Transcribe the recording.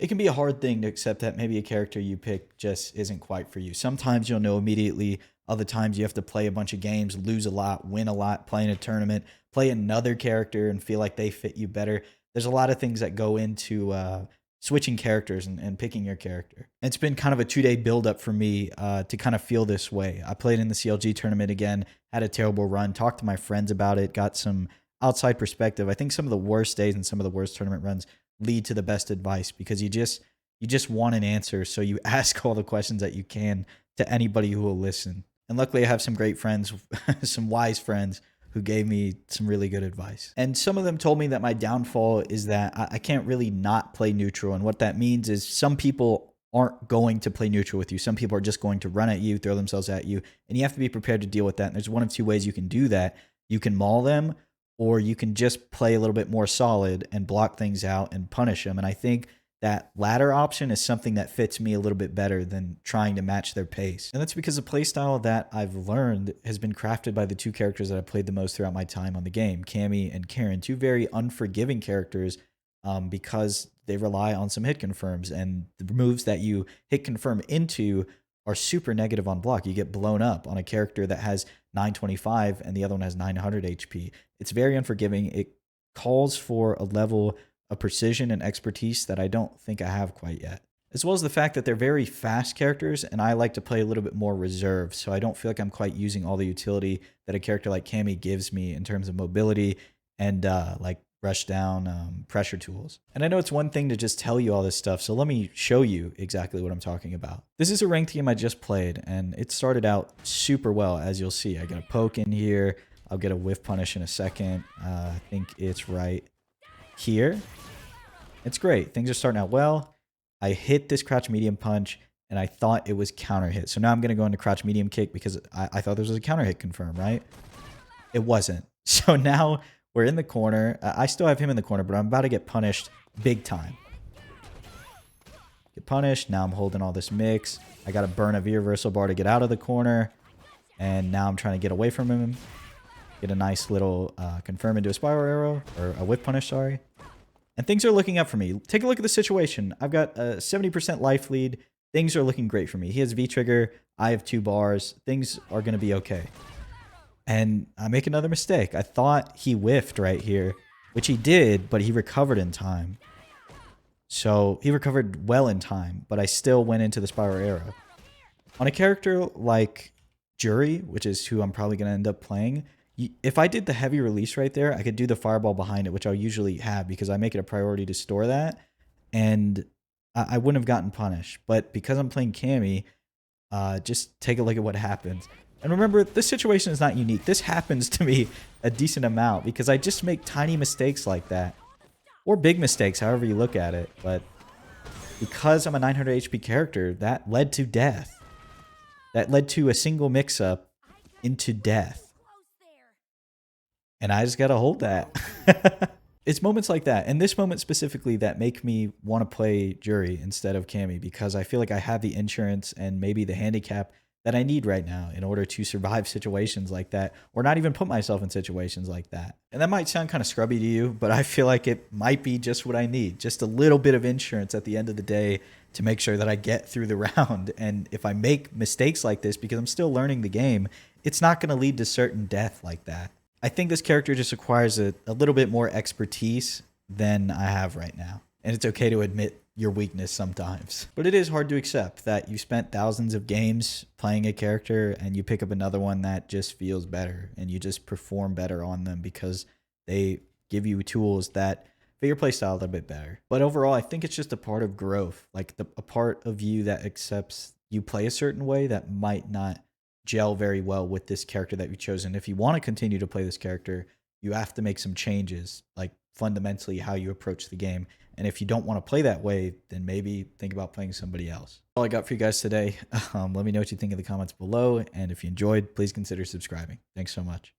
It can be a hard thing to accept that maybe a character you pick just isn't quite for you. Sometimes you'll know immediately. Other times you have to play a bunch of games, lose a lot, win a lot, play in a tournament, play another character and feel like they fit you better. There's a lot of things that go into switching characters and picking your character. It's been kind of a 2 day build up for me to kind of feel this way. I played in the CLG tournament again, had a terrible run, talked to my friends about it, got some outside perspective. I think some of the worst days and some of the worst tournament runs lead to the best advice because you just want an answer, so you ask all the questions that you can to anybody who will listen. And luckily I have some great friends, some wise friends who gave me some really good advice. And some of them told me that my downfall is that I can't really not play neutral. And what that means is some people aren't going to play neutral with you. Some people are just going to run at you, throw themselves at you, and you have to be prepared to deal with that. And there's one of two ways you can do that. You can maul them, or you can just play a little bit more solid and block things out and punish them. And I think that latter option is something that fits me a little bit better than trying to match their pace. And that's because the playstyle that I've learned has been crafted by the two characters that I've played the most throughout my time on the game, Cammy and Karen, two very unforgiving characters because they rely on some hit confirms, and the moves that you hit confirm into are super negative on block. You get blown up on a character that has 925 and the other one has 900 HP. It's very unforgiving. It calls for a level of precision and expertise that I don't think I have quite yet. As well as the fact that they're very fast characters, and I like to play a little bit more reserved, so I don't feel like I'm quite using all the utility that a character like Cammy gives me in terms of mobility and like rush down pressure tools. And I know it's one thing to just tell you all this stuff, so let me show you exactly what I'm talking about. This is a ranked game I just played, and it started out super well, as you'll see. I get a poke in here. I'll get a whiff punish in a second. I think it's right here. It's great. Things are starting out well. I hit this crouch medium punch, and I thought it was counter hit. So now I'm going to go into crouch medium kick because I thought this was a counter hit confirm, right? It wasn't. So now we're in the corner. I still have him in the corner, but I'm about to get punished big time. Get punished. Now I'm holding all this mix. I got to burn a V-reversal bar to get out of the corner. And now I'm trying to get away from him. Get a nice little confirm into a spiral arrow, or a whip punish, sorry. And things are looking up for me. Take a look at the situation. I've got a 70% life lead. Things are looking great for me. He has V-trigger. I have 2 bars. Things are going to be okay. And I make another mistake. I thought he whiffed right here, which he did, but he recovered in time. So he recovered well in time, but I still went into the spiral arrow. On a character like Jury, which is who I'm probably going to end up playing, if I did the heavy release right there, I could do the fireball behind it, which I'll usually have because I make it a priority to store that, and I wouldn't have gotten punished. But because I'm playing Cammy, just take a look at what happens. And remember, this situation is not unique. This happens to me a decent amount because I just make tiny mistakes like that, or big mistakes, however you look at it. But because I'm a 900 HP character, that led to death. That led to a single mix-up into death. And I just got to hold that. It's moments like that, and this moment specifically, that make me want to play Jury instead of Cammy because I feel like I have the insurance and maybe the handicap that I need right now in order to survive situations like that, or not even put myself in situations like that. And that might sound kind of scrubby to you, but I feel like it might be just what I need. Just a little bit of insurance at the end of the day to make sure that I get through the round. And if I make mistakes like this, because I'm still learning the game, it's not going to lead to certain death like that. I think this character just requires a little bit more expertise than I have right now. And it's okay to admit your weakness sometimes. But it is hard to accept that you spent thousands of games playing a character and you pick up another one that just feels better and you just perform better on them because they give you tools that fit your playstyle a little bit better. But overall, I think it's just a part of growth, like a part of you that accepts you play a certain way that might not gel very well with this character that you've chosen. If you want to continue to play this character, you have to make some changes, like fundamentally how you approach the game. And if you don't want to play that way, then maybe think about playing somebody else. All I got for you guys today. Let me know what you think in the comments below. And if you enjoyed, please consider subscribing. Thanks so much.